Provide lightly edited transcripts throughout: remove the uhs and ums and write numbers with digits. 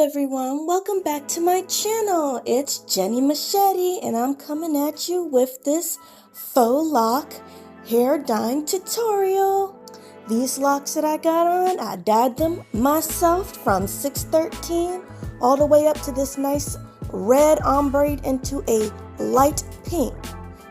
everyone, welcome back to my channel. It's Jenny Machete and I'm coming at you with this faux lock hair dyeing tutorial. These locks that I got on, I dyed them myself from 613 all the way up to this nice red ombre into a light pink.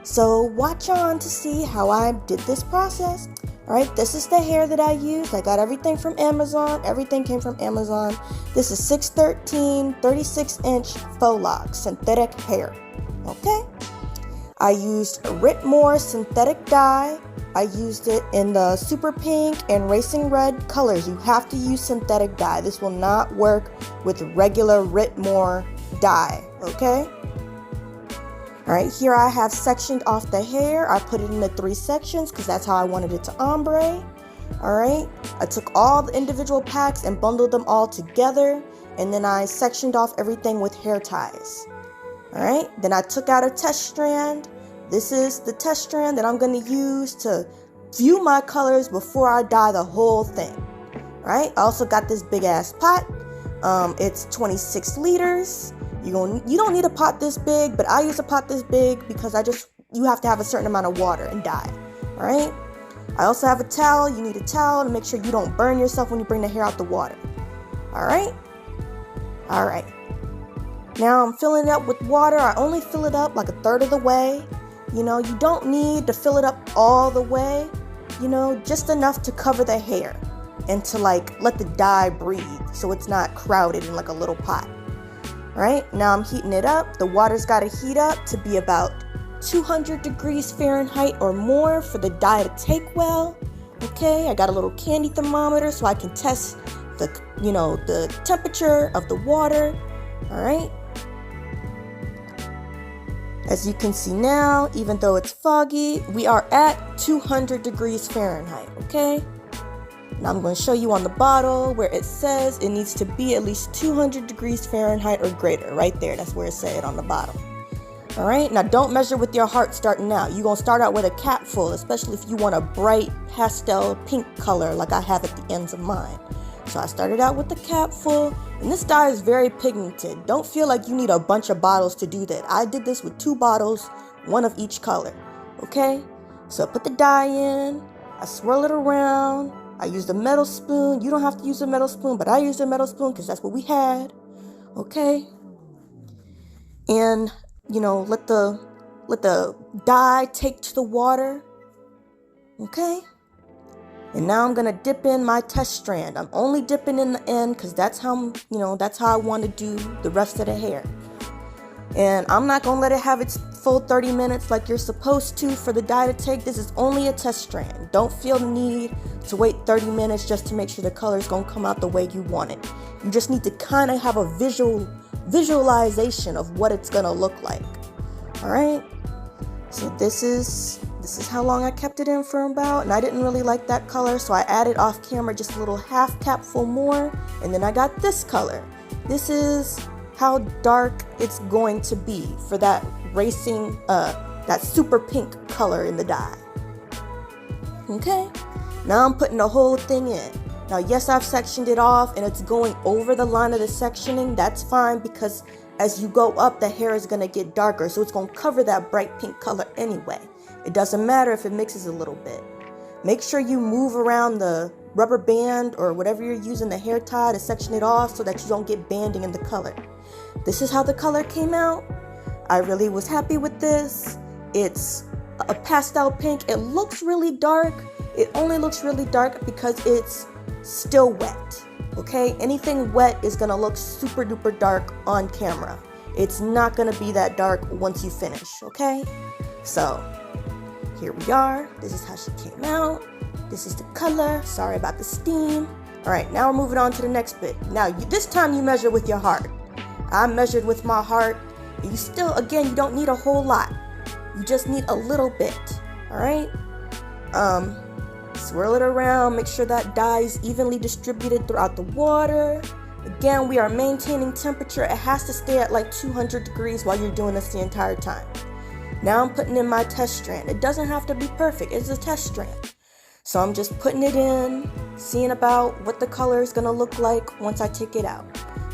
So watch on to see how I did this process. Alright, this is the hair that I used. I got everything from Amazon. Everything came from Amazon. This is 613 36-inch faux locks, synthetic hair. Okay? I used ritdye synthetic dye. I used it in the super pink and racing red colors. You have to use synthetic dye. This will not work with regular ritdye dye. Okay? Alright, here I have sectioned off the hair. I put it into 3 sections because that's how I wanted it to ombre. Alright, I took all the individual packs and bundled them all together. And then I sectioned off everything with hair ties. Alright, then I took out a test strand. This is the test strand that I'm going to use to view my colors before I dye the whole thing. Alright, I also got this big ass pot. It's 26 liters. You don't need a pot this big, but I use a pot this big because you have to have a certain amount of water and dye. Alright? I also have a towel. You need a towel to make sure you don't burn yourself when you bring the hair out the water. Alright? Alright. Now I'm filling it up with water. I only fill it up like a third of the way. You know, you don't need to fill it up all the way. You know, just enough to cover the hair and to like let the dye breathe so it's not crowded in like a little pot. Right, now I'm heating it up. The water's got to heat up to be about 200 degrees Fahrenheit or more for the dye to take well. Okay, I got a little candy thermometer so I can test the temperature of the water. All right. As you can see now, even though it's foggy, we are at 200 degrees Fahrenheit. Okay. Now I'm going to show you on the bottle where it says it needs to be at least 200 degrees Fahrenheit or greater. Right there, that's where it said on the bottom. Alright, now don't measure with your heart starting out. You're going to start out with a cap full, especially if you want a bright pastel pink color like I have at the ends of mine. So I started out with the cap full, and this dye is very pigmented. Don't feel like you need a bunch of bottles to do that. I did this with 2 bottles, 1 of each color. Okay, so I put the dye in, I swirl it around. I used a metal spoon. You don't have to use a metal spoon, but I used a metal spoon because that's what we had. Okay. And, let the dye take to the water. Okay. And now I'm going to dip in my test strand. I'm only dipping in the end because that's how I want to do the rest of the hair. And I'm not going to let it have its full 30 minutes like you're supposed to for the dye to take. This is only a test strand. Don't feel the need to wait 30 minutes just to make sure the color is going to come out the way you want it. You just need to kind of have a visualization of what it's going to look like. All right. So this is how long I kept it in for about, and I didn't really like that color, so I added off camera just a little half capful more, and then I got this color. This is how dark it's going to be for that racing, that super pink color in the dye. Okay, now I'm putting the whole thing in. Now, yes, I've sectioned it off and it's going over the line of the sectioning. That's fine because as you go up, the hair is going to get darker. So it's going to cover that bright pink color anyway. It doesn't matter if it mixes a little bit. Make sure you move around the rubber band or whatever you're using, the hair tie, to section it off so that you don't get banding in the color. This is how the color came out. I really was happy with this. It's a pastel pink. It looks really dark. It only looks really dark because it's still wet. Okay, anything wet is gonna look super duper dark on camera. It's not gonna be that dark once you finish. Okay, so here we are. This is how she came out. This is the color. Sorry about the steam. All right, now we're moving on to the next bit. Now this time you measure with your heart. I measured with my heart. You still, again, you don't need a whole lot. You just need a little bit. All right. Swirl it around. Make sure that dye is evenly distributed throughout the water. Again, we are maintaining temperature. It has to stay at like 200 degrees while you're doing this the entire time. Now I'm putting in my test strand. It doesn't have to be perfect. It's a test strand. So I'm just putting it in, seeing about what the color is going to look like once I take it out.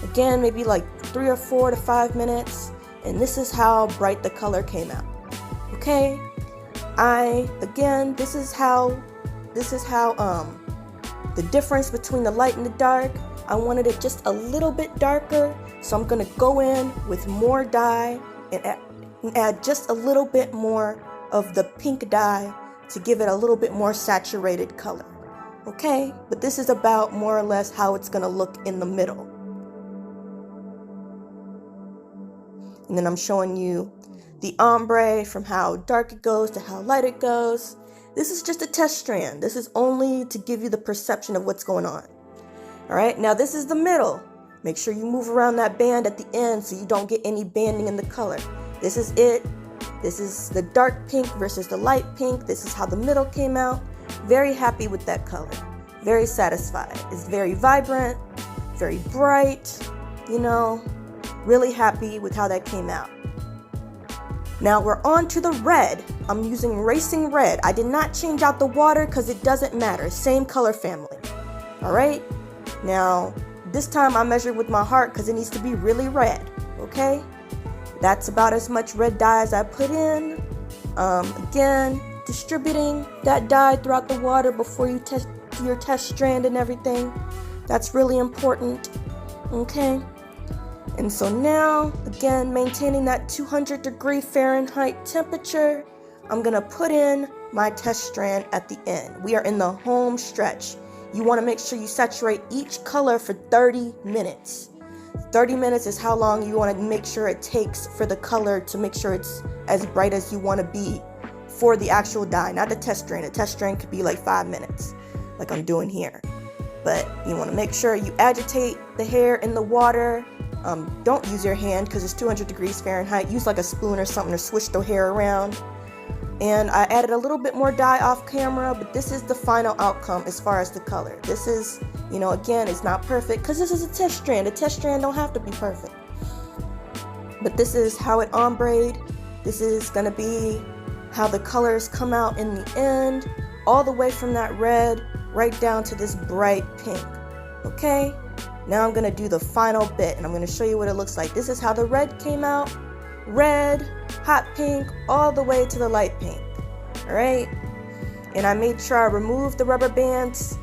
Again, maybe like 3 or 4 to 5 minutes, and this is how bright the color came out. Okay, this is how the difference between the light and the dark. I wanted it just a little bit darker, so I'm gonna go in with more dye and add just a little bit more of the pink dye to give it a little bit more saturated color. Okay, but this is about more or less how it's gonna look in the middle. And then I'm showing you the ombre, from how dark it goes to how light it goes. This is just a test strand. This is only to give you the perception of what's going on. All right, now this is the middle. Make sure you move around that band at the end so you don't get any banding in the color. This is it. This is the dark pink versus the light pink. This is how the middle came out. Very happy with that color. Very satisfied. It's very vibrant, very bright, you know, really happy with how that came out. Now we're on to the red. I'm using Racing Red. I did not change out the water because it doesn't matter. Same color family. All right. Now this time I measured with my heart because it needs to be really red. Okay. That's about as much red dye as I put in. Again, distributing that dye throughout the water before you test your test strand and everything. That's really important. Okay. And so now, again, maintaining that 200-degree Fahrenheit temperature, I'm gonna put in my test strand at the end. We are in the home stretch. You wanna make sure you saturate each color for 30 minutes. 30 minutes is how long you wanna make sure it takes for the color to make sure it's as bright as you wanna be for the actual dye, not the test strand. A test strand could be like 5 minutes, like I'm doing here. But you wanna make sure you agitate the hair in the water. Don't use your hand because it's 200 degrees Fahrenheit. Use like a spoon or something to swish the hair around. And I added a little bit more dye off camera, but this is the final outcome as far as the color. This is, you know, again, it's not perfect because this is a test strand. A test strand don't have to be perfect. But this is how it ombre'd. This is gonna be how the colors come out in the end, all the way from that red right down to this bright pink. Okay? Now I'm gonna do the final bit and I'm gonna show you what it looks like. This is how the red came out. Red, hot pink, all the way to the light pink. All right. And I made sure I removed the rubber bands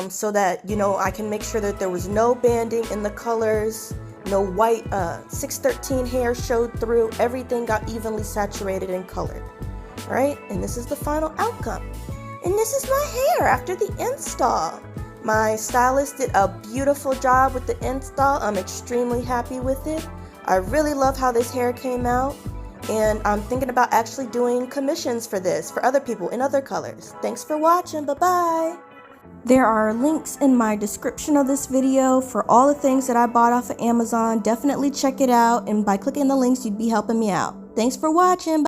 so that, you know, I can make sure that there was no banding in the colors, no white 613 hair showed through. Everything got evenly saturated and colored. All right. And this is the final outcome. And this is my hair after the install. My stylist did a beautiful job with the install. I'm extremely happy with it. I really love how this hair came out. And I'm thinking about actually doing commissions for this, for other people in other colors. Thanks for watching. Bye-bye. There are links in my description of this video for all the things that I bought off of Amazon. Definitely check it out. And by clicking the links, you'd be helping me out. Thanks for watching.